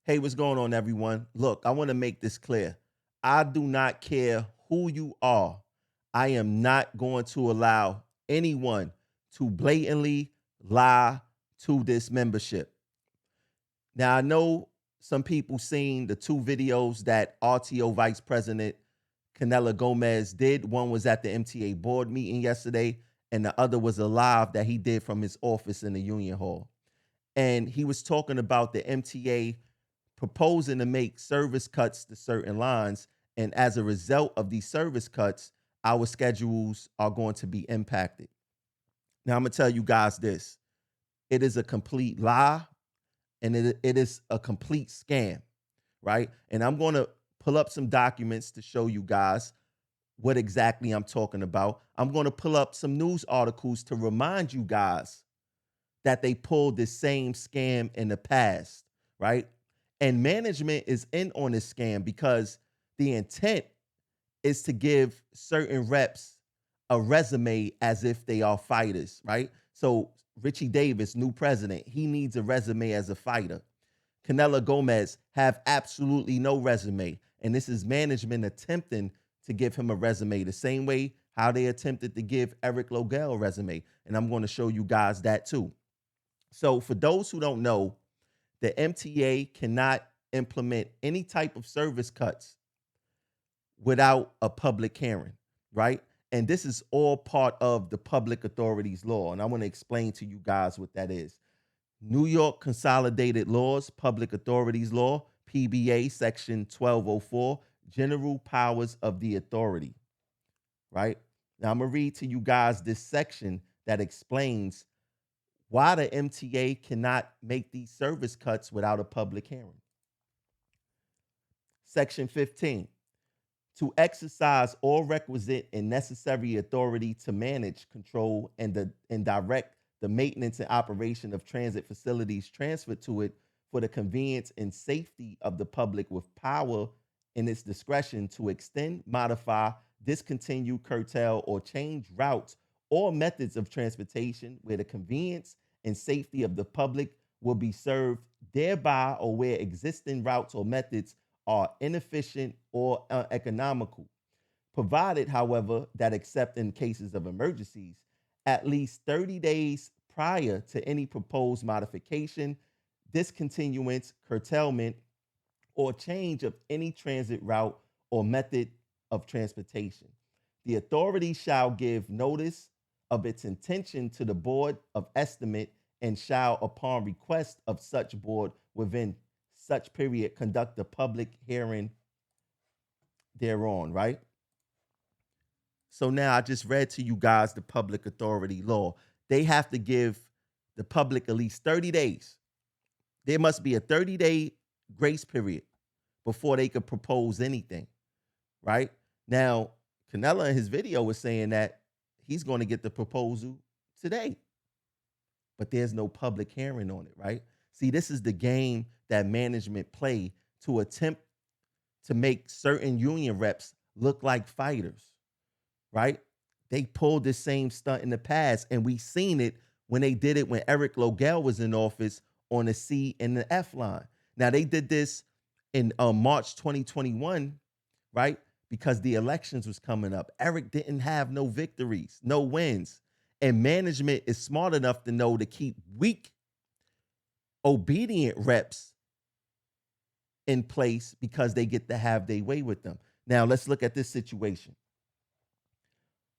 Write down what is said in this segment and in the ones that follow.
Hey, what's going on, everyone? Look, I want to make this clear. I do not care who you are. I am not going to allow anyone to blatantly lie to this membership. Now, I know some people seen the two videos that RTO Vice President Canela Gomez did. One was at the MTA board meeting yesterday, and the other was a live that he did from his office in the Union Hall. And he was talking about the MTA proposing to make service cuts to certain lines. And as a result of these service cuts, our schedules are going to be impacted. Now, I'm going to tell you guys this: it is a complete lie, and it is a complete scam, right? And I'm going to pull up some documents to show you guys what exactly I'm talking about. I'm going to pull up some news articles to remind you guys that they pulled the same scam in the past, right? And management is in on this scam because the intent is to give certain reps a resume as if they are fighters, right? So Richie Davis, new president, he needs a resume as a fighter. Canela Gomez have absolutely no resume, and this is management attempting to give him a resume the same way how they attempted to give Eric Logel a resume, and I'm going to show you guys that too. So for those who don't know, the MTA cannot implement any type of service cuts without a public hearing, right? And this is all part of the public authorities law. And I want to explain to you guys what that is. New York Consolidated Laws, Public Authorities Law, PBA, Section 1204, General Powers of the Authority, right? Now I'm going to read to you guys this section that explains why the MTA cannot make these service cuts without a public hearing. Section 15, to exercise all requisite and necessary authority to manage, control, and direct the maintenance and operation of transit facilities transferred to it for the convenience and safety of the public with power in its discretion to extend, modify, discontinue, curtail, or change routes or methods of transportation where the convenience and safety of the public will be served thereby or where existing routes or methods are inefficient or uneconomical. Provided, however, that except in cases of emergencies, at least 30 days prior to any proposed modification, discontinuance, curtailment, or change of any transit route or method of transportation. The authority shall give notice of its intention to the Board of Estimate and shall, upon request of such board within such period, conduct a public hearing thereon, right? So now I just read to you guys the public authority law. They have to give the public at least 30 days. There must be a 30-day grace period before they could propose anything, right? Now, Canella in his video was saying that he's going to get the proposal today, but there's no public hearing on it, right? See, this is the game that management play to attempt to make certain union reps look like fighters, right? They pulled the same stunt in the past, and we seen it when they did it when Eric Logel was in office on the C and the F line. Now they did this in March 2021, right? Because the elections was coming up. Eric didn't have no victories, no wins, and management is smart enough to know to keep weak, obedient reps in place because they get to have their way with them. Now let's look at this situation.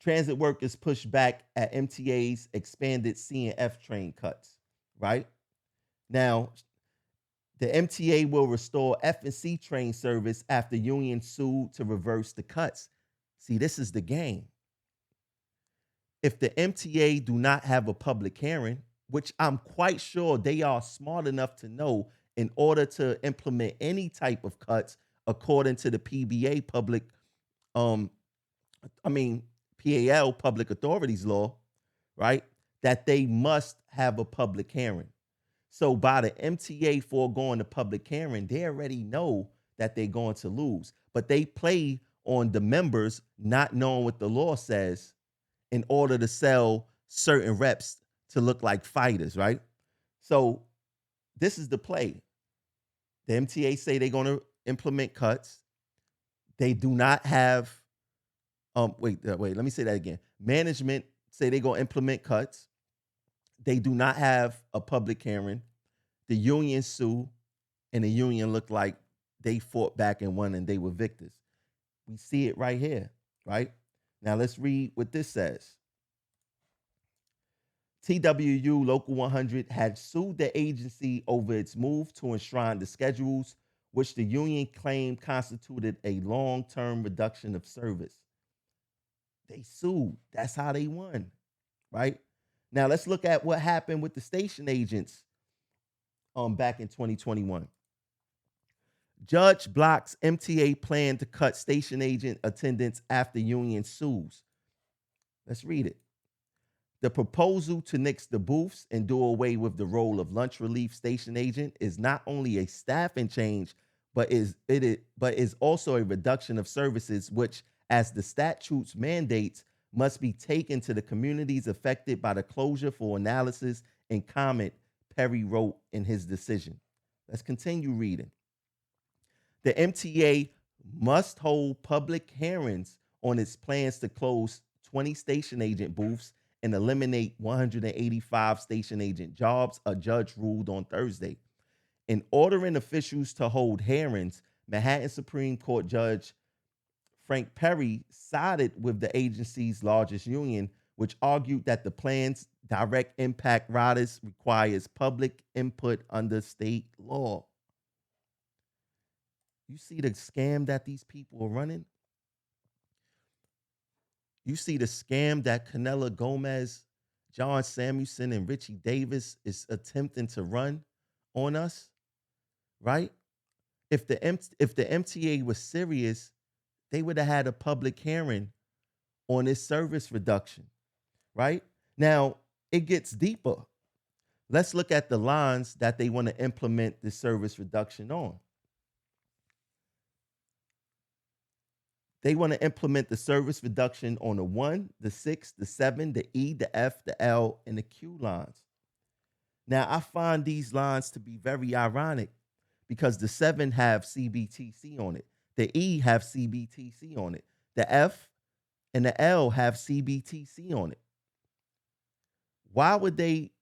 Transit workers push back at MTA's expanded C and F train cuts, right? Now, the MTA will restore F and C train service after union sued to reverse the cuts. See, this is the game. If the MTA do not have a public hearing, which I'm quite sure they are smart enough to know in order to implement any type of cuts according to the PBA public um I mean PAL public authorities law, right? That they must have a public hearing. So by the MTA foregoing the public hearing, they already know that they're going to lose. But they play on the members not knowing what the law says in order to sell certain reps to look like fighters, right? So this is the play. The MTA say they're going to implement cuts. They do not have wait, let me say that again. Management say they're going to implement cuts. They do not have a public hearing. The union sue, and the union looked like they fought back and won and they were victors. We see it right here, right? Now let's read what this says. TWU Local 100 had sued the agency over its move to enshrine the schedules, which the union claimed constituted a long-term reduction of service. They sued. That's how they won, right? Now let's look at what happened with the station agents back in 2021. Judge blocks MTA plan to cut station agent attendance after union sues. Let's read it. The proposal to nix the booths and do away with the role of lunch relief station agent is not only a staffing change, but is also a reduction of services which, as the statutes mandates, must be taken to the communities affected by the closure for analysis and comment, Perry wrote in his decision. Let's continue reading. The MTA must hold public hearings on its plans to close 20 station agent booths and eliminate 185 station agent jobs, a judge ruled on Thursday. In ordering officials to hold hearings, Manhattan Supreme Court Judge Frank Perry sided with the agency's largest union, which argued that the plan's direct impact riders requires public input under state law. You see the scam that these people are running? You see the scam that Canela Gomez, John Samuelson, and Richie Davis is attempting to run on us, right? If the MTA was serious, they would have had a public hearing on this service reduction, right? Now, it gets deeper. Let's look at the lines that they want to implement the service reduction on. They want to implement the service reduction on the 1, the 6, the 7, the E, the F, the L, and the Q lines. Now, I find these lines to be very ironic because the 7 have CBTC on it. The E have CBTC on it. The F and the L have CBTC on it. Why would they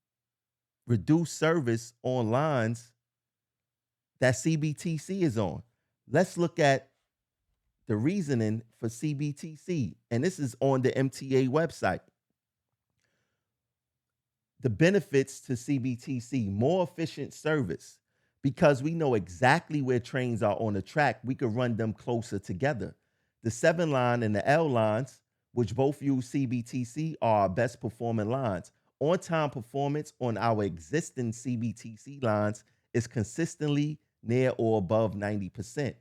reduce service on lines that CBTC is on? Let's look at the reasoning for CBTC, and this is on the MTA website. The benefits to CBTC: more efficient service. Because we know exactly where trains are on the track, we could run them closer together. The 7 line and the L lines, which both use CBTC, are our best performing lines. On-time performance on our existing CBTC lines is consistently near or above 90%.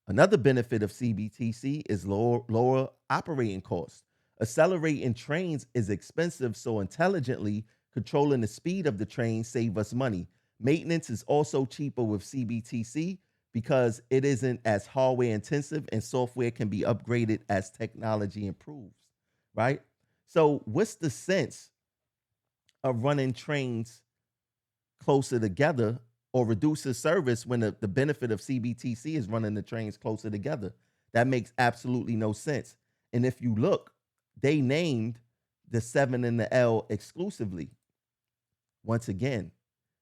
Another benefit of CBTC is lower operating costs. Accelerating trains is expensive, so intelligently controlling the speed of the train saves us money. Maintenance is also cheaper with CBTC because it isn't as hardware intensive and software can be upgraded as technology improves, right? So what's the sense of running trains closer together or reduces service when the benefit of CBTC is running the trains closer together? That makes absolutely no sense. And if you look, they named the 7 and the L exclusively. Once again,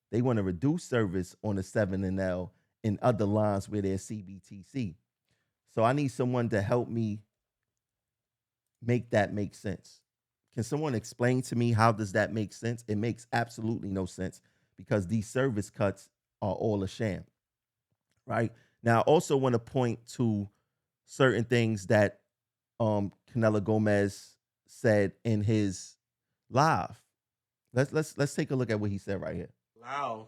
they want to reduce service on the 7 and L in other lines where there's CBTC. So I need someone to help me make that make sense. Can someone explain to me how does that make sense? It makes absolutely no sense because these service cuts are all a sham, right? Now, I also want to point to certain things that Canela Gomez said in his live. Let's take a look at what he said right here. Allow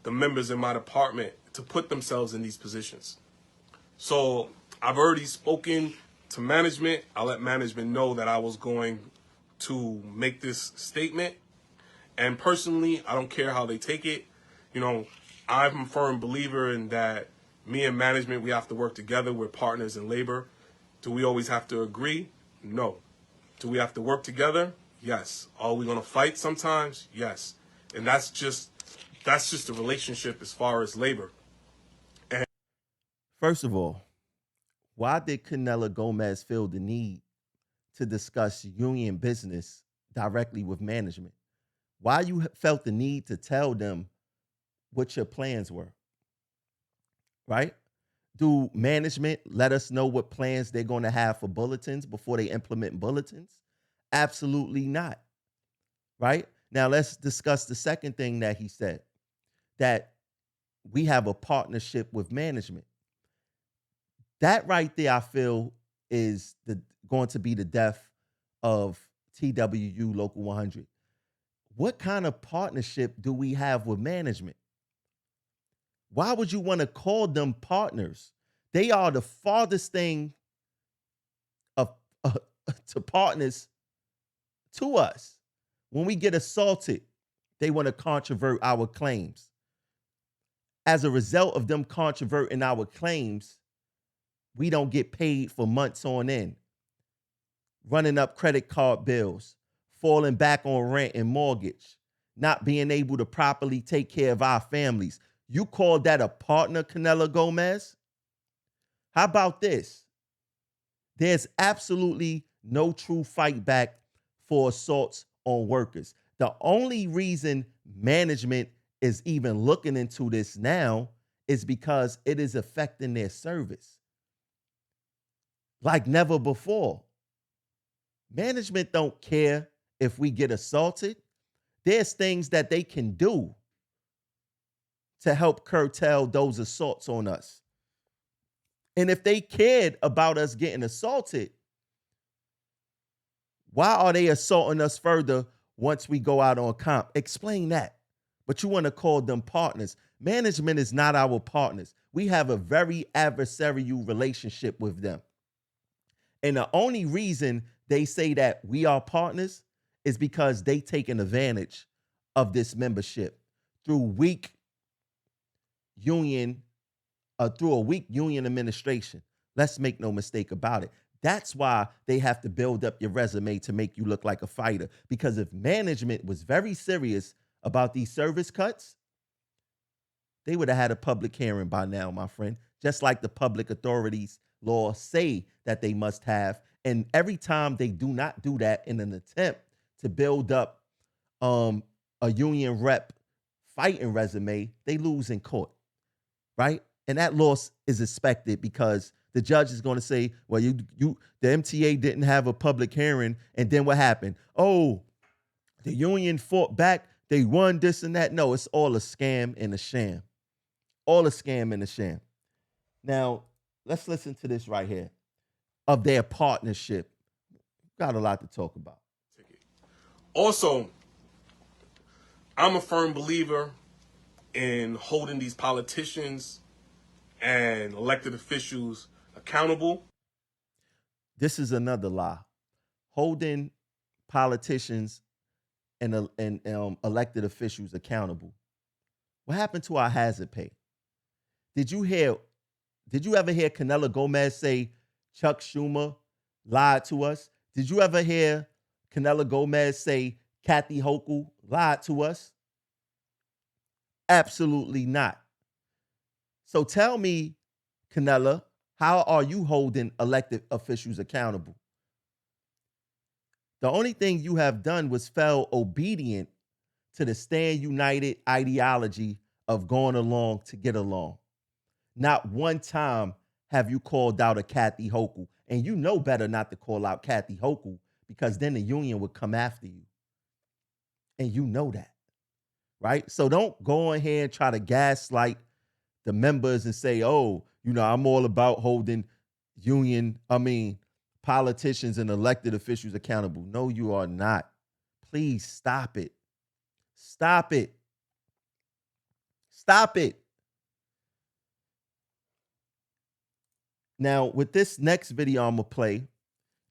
the members in my department to put themselves in these positions. So I've already spoken to management. I let management know that I was going to make this statement. And personally, I don't care how they take it. You know, I'm a firm believer in that me and management, we have to work together. We're partners in labor. Do we always have to agree? No. Do we have to work together? Yes. Are we going to fight sometimes? Yes. And that's That's just the relationship as far as labor. First of all, why did Canela Gomez feel the need to discuss union business directly with management? Why you felt the need to tell them what your plans were, right? Do management let us know what plans they're going to have for bulletins before they implement bulletins? Absolutely not, right? Now let's discuss the second thing that he said, that we have a partnership with management. That right there, I feel, is going to be the death of TWU Local 100. What kind of partnership do we have with management? Why would you want to call them partners? They are the farthest thing of to partners to us. When we get assaulted, they want to controvert our claims. As a result of them controverting our claims, we don't get paid for months on end, running up credit card bills, falling back on rent and mortgage, not being able to properly take care of our families. You call that a partner, Canela Gomez? How about this? There's absolutely no true fight back for assaults on workers. The only reason management is even looking into this now is because it is affecting their service like never before. Management don't care if we get assaulted. There's things that they can do to help curtail those assaults on us. And if they cared about us getting assaulted, why are they assaulting us further once we go out on comp? Explain that. But you want to call them partners. Management is not our partners. We have a very adversarial relationship with them. And the only reason they say that we are partners is because they taken advantage of this membership through weak union, through a weak union administration. Let's make no mistake about it. That's why they have to build up your resume to make you look like a fighter. Because if management was very serious about these service cuts, they would have had a public hearing by now, my friend, just like the public authorities laws say that they must have. And every time they do not do that in an attempt to build up a union rep fighting resume, they lose in court, right? And that loss is expected because the judge is going to say, well, the MTA didn't have a public hearing. And then what happened? Oh, the union fought back. They won this and that. No, it's all a scam and a sham. All a scam and a sham. Now, let's listen to this right here of their partnership. Got a lot to talk about. Also, I'm a firm believer in holding these politicians and elected officials accountable. This is another lie. Holding politicians and elected officials accountable. What happened to our hazard pay? Did you ever hear Canela Gomez say Chuck Schumer lied to us? Did you ever hear Canela Gomez say Kathy Hochul lied to us? Absolutely not. So tell me, Canela, how are you holding elected officials accountable? The only thing you have done was fell obedient to the Stand United ideology of going along to get along. Not one time have you called out a Kathy Hochul. And you know better not to call out Kathy Hochul because then the union would come after you. And you know that, right? So don't go in here and try to gaslight the members and say, oh, I'm all about holding politicians and elected officials accountable. No, you are not. Please stop it. Stop it. Stop it. Now, with this next video I'm going to play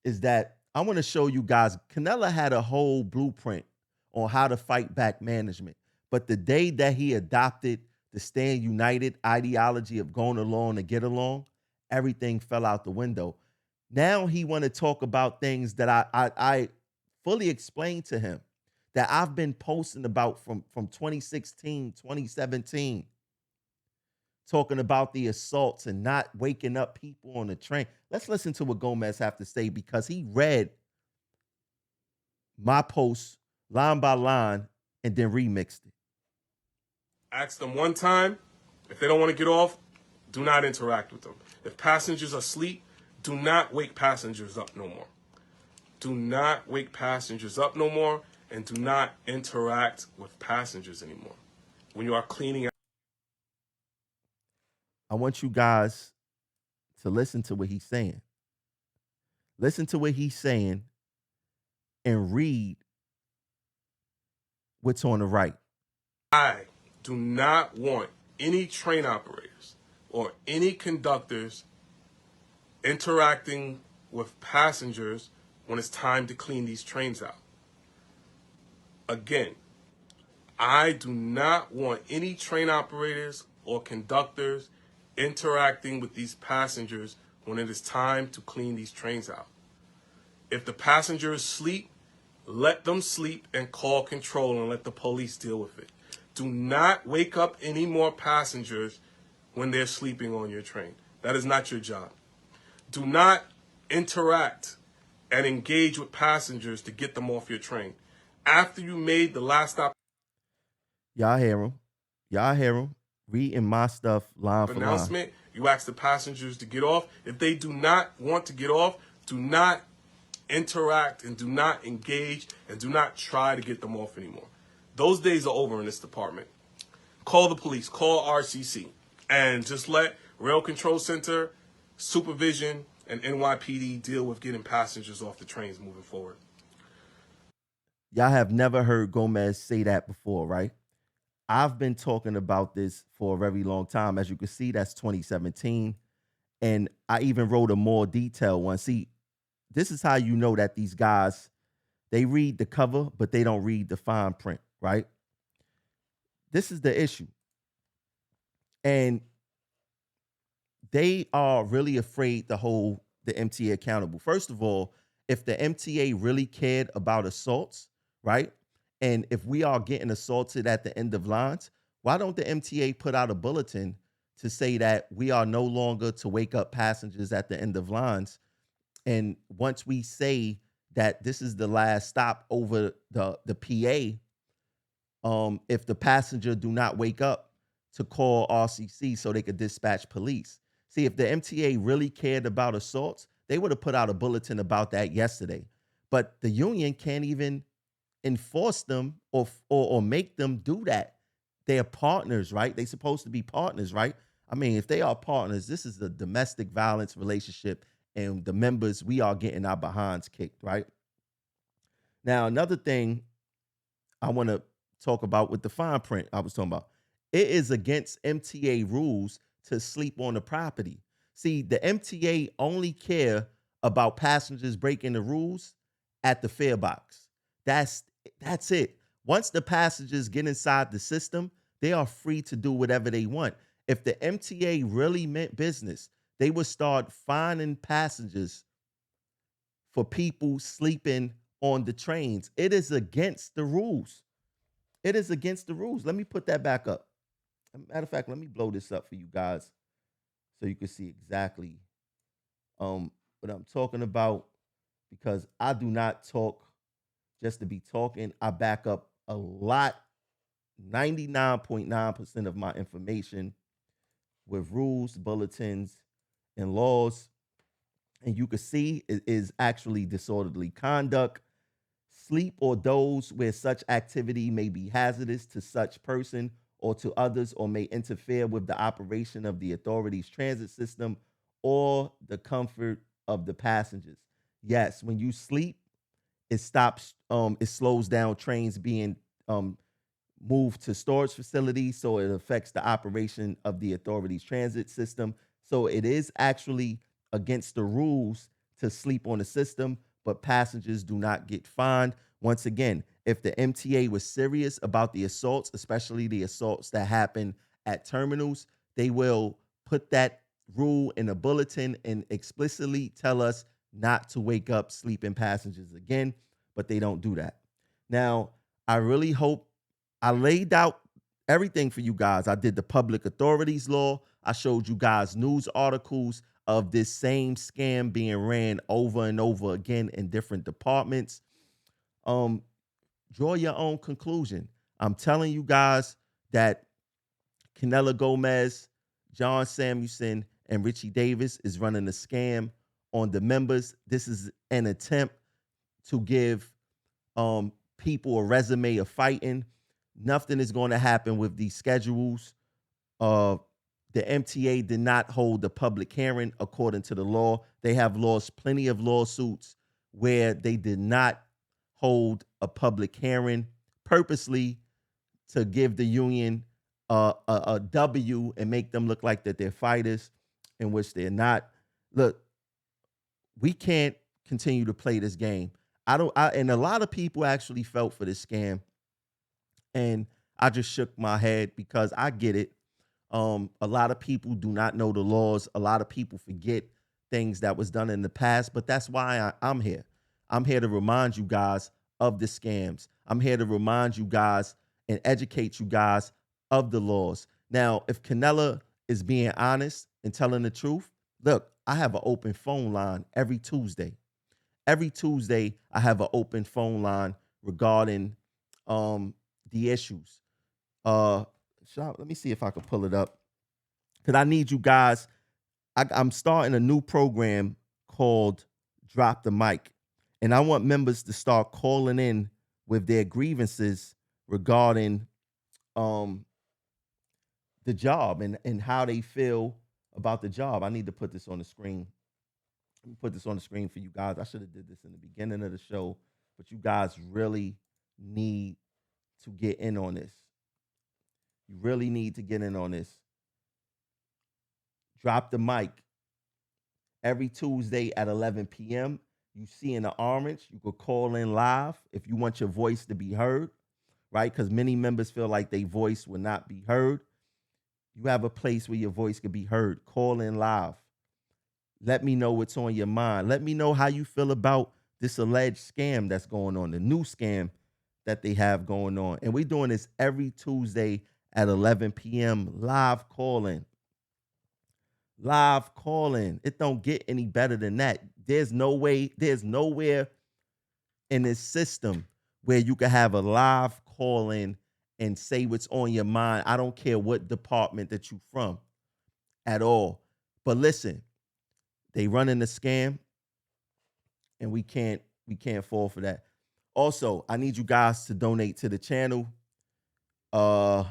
is that I want to show you guys, Canela had a whole blueprint on how to fight back management. But the day that he adopted the Stand United ideology of going along to get along, everything fell out the window. Now he want to talk about things that I fully explained to him, that I've been posting about from 2016, 2017, talking about the assaults and not waking up people on the train. Let's listen to what Gomez have to say because he read my post line by line and then remixed it. Ask them one time. If they don't want to get off, do not interact with them. If passengers are asleep, do not wake passengers up no more. Do not wake passengers up no more, and do not interact with passengers anymore. When you are cleaning, I want you guys to listen to what he's saying. Listen to what he's saying and read what's on the right. I do not want any train operators or any conductors interacting with passengers when it's time to clean these trains out. Again, I do not want any train operators or conductors interacting with these passengers when it is time to clean these trains out. If the passengers sleep, let them sleep and call control and let the police deal with it. Do not wake up any more passengers when they're sleeping on your train. That is not your job. Do not interact and engage with passengers to get them off your train. After you made the last stop Y'all hear him. Y'all hear him. Reading my stuff line for line. announcement, you ask the passengers to get off. If they do not want to get off, do not interact and do not engage and do not try to get them off anymore. Those days are over in this department. Call the police, call RCC, and just let Rail Control Center, Supervision, and NYPD deal with getting passengers off the trains moving forward. Y'all have never heard Gomez say that before, right? I've been talking about this for a very long time. As you can see, that's 2017. And I even wrote a more detailed one. See, this is how you know that these guys, they read the cover, but they don't read the fine print, right? This is the issue. And they are really afraid to hold the MTA accountable. First of all, if the MTA really cared about assaults, right? And if we are getting assaulted at the end of lines, why don't the MTA put out a bulletin to say that we are no longer to wake up passengers at the end of lines? And once we say that this is the last stop over the PA, if the passenger do not wake up, to call RCC so they could dispatch police. See, if the MTA really cared about assaults, they would have put out a bulletin about that yesterday. But the union can't even enforce them or make them do that. They are partners, right? They're supposed to be partners, right? I mean, if they are partners, this is a domestic violence relationship, and the members, we are getting our behinds kicked, right? Now, another thing I want to talk about with the fine print I was talking about, it is against MTA rules to sleep on the property. See, the MTA only care about passengers breaking the rules at the fare box. That's it. Once the passengers get inside the system, they are free to do whatever they want. If the MTA really meant business, they would start fining passengers for people sleeping on the trains. It is against the rules. It is against the rules. Let me put that back up. Matter of fact, let me blow this up for you guys so you can see exactly what I'm talking about, because I do not talk just to be talking. I back up a lot, 99.9% of my information with rules, bulletins, and laws. And you can see it is actually disorderly conduct, sleep or doze where such activity may be hazardous to such person or to others, or may interfere with the operation of the authority's transit system or the comfort of the passengers. Yes, when you sleep, it stops, it slows down trains being moved to storage facilities, so it affects the operation of the authority's transit system. So it is actually against the rules to sleep on the system, but passengers do not get fined. Once again, if the MTA was serious about the assaults, especially the assaults that happen at terminals, they will put that rule in a bulletin and explicitly tell us not to wake up sleeping passengers again, but they don't do that. Now, I really hope I laid out everything for you guys. I did the public authorities law. I showed you guys news articles of this same scam being ran over and over again in different departments. Um, Draw your own conclusion. I'm telling you guys that Canela Gomez, John Samuelson, and Richie Davis is running a scam on the members. This is an attempt to give people a resume of fighting. Nothing is going to happen with these schedules. Uh, the MTA did not hold the public hearing according to the law. They have lost plenty of lawsuits where they did not hold a public hearing purposely to give the union a W and make them look like that they're fighters, in which they're not. Look, we can't continue to play this game. And a lot of people actually felt for this scam, and I just shook my head because I get it. A lot of people do not know the laws. A lot of people forget things that was done in the past, but that's why I'm here. I'm here to remind you guys of the scams. I'm here to remind you guys and educate you guys of the laws. Now, if Canela is being honest and telling the truth, look, I have an open phone line every Tuesday. Every Tuesday, I have an open phone line regarding the issues. Uh, let me see if I can pull it up because I need you guys. I'm starting a new program called Drop the Mic, and I want members to start calling in with their grievances regarding um, the job and how they feel about the job. I need to put this on the screen. Let me put this on the screen for you guys. I should have did this in the beginning of the show, but you guys really need to get in on this. You really need to get in on this. Drop the mic every Tuesday at 11 p.m. You see in the orange, you could call in live if you want your voice to be heard, right? Because many members feel like their voice will not be heard. You have a place where your voice can be heard. Call in live. Let me know what's on your mind. Let me know how you feel about this alleged scam that's going on, the new scam that they have going on. And we're doing this every Tuesday at 11 p.m. live calling. Live calling. It don't get any better than that. There's no way, there's nowhere in this system where you can have a live call in and say what's on your mind. I don't care what department that you from at all. But listen, they running a scam and we can't fall for that. Also, I need you guys to donate to the channel. Uh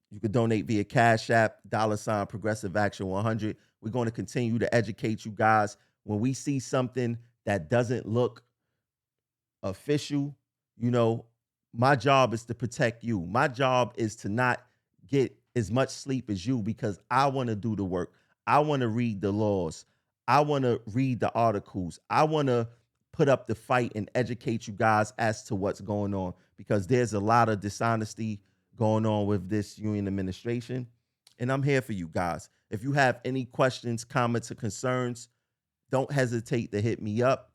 you could donate via Cash App, $ Progressive Action 100. We're going to continue to educate you guys. When we see something that doesn't look official, you know, my job is to protect you. My job is to not get as much sleep as you because I want to do the work. I want to read the laws. I want to read the articles. I want to put up the fight and educate you guys as to what's going on because there's a lot of dishonesty going on with this union administration. And I'm here for you guys. If you have any questions, comments, or concerns, don't hesitate to hit me up.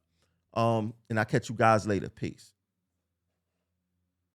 And I'll catch you guys later. Peace.